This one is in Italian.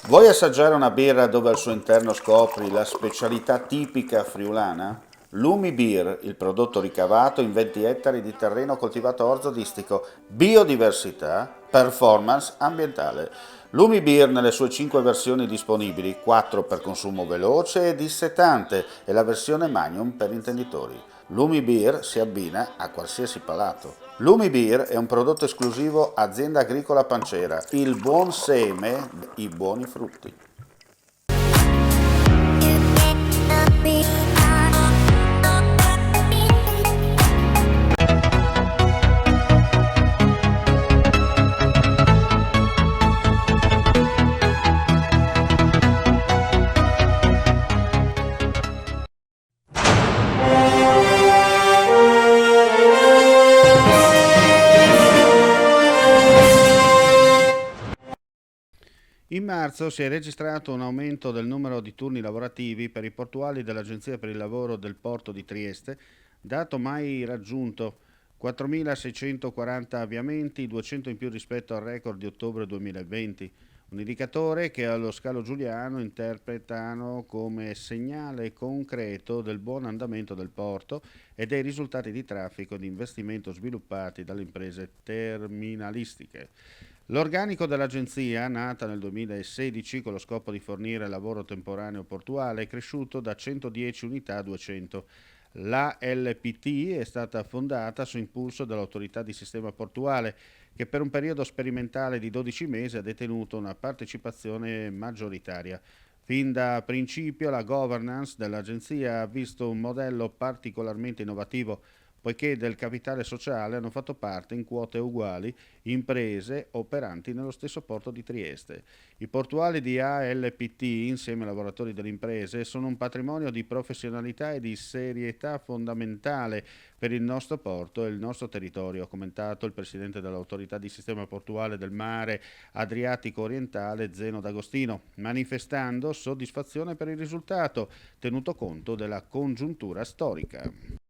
Vuoi assaggiare una birra dove al suo interno scopri la specialità tipica friulana? Lumi Beer, il prodotto ricavato in 20 ettari di terreno coltivato a orzo distico, biodiversità, performance ambientale. Lumi Beer nelle sue 5 versioni disponibili, 4 per consumo veloce e dissetante e la versione Magnum per intenditori. Lumi Beer si abbina a qualsiasi palato. Lumi Beer è un prodotto esclusivo Azienda Agricola Pancera, il buon seme, i buoni frutti. In marzo si è registrato un aumento del numero di turni lavorativi per i portuali dell'Agenzia per il lavoro del Porto di Trieste, dato mai raggiunto 4.640 avviamenti, 200 in più rispetto al record di ottobre 2020, un indicatore che allo scalo giuliano interpretano come segnale concreto del buon andamento del porto e dei risultati di traffico e di investimento sviluppati dalle imprese terminalistiche. L'organico dell'agenzia, nata nel 2016 con lo scopo di fornire lavoro temporaneo portuale, è cresciuto da 110 unità a 200. La LPT è stata fondata su impulso dell'autorità di sistema portuale che per un periodo sperimentale di 12 mesi ha detenuto una partecipazione maggioritaria. Fin da principio la governance dell'agenzia ha visto un modello particolarmente innovativo poiché del capitale sociale hanno fatto parte in quote uguali imprese operanti nello stesso porto di Trieste. I portuali di ALPT, insieme ai lavoratori delle imprese, sono un patrimonio di professionalità e di serietà fondamentale per il nostro porto e il nostro territorio, ha commentato il presidente dell'autorità di sistema portuale del mare Adriatico orientale Zeno D'Agostino, manifestando soddisfazione per il risultato, tenuto conto della congiuntura storica.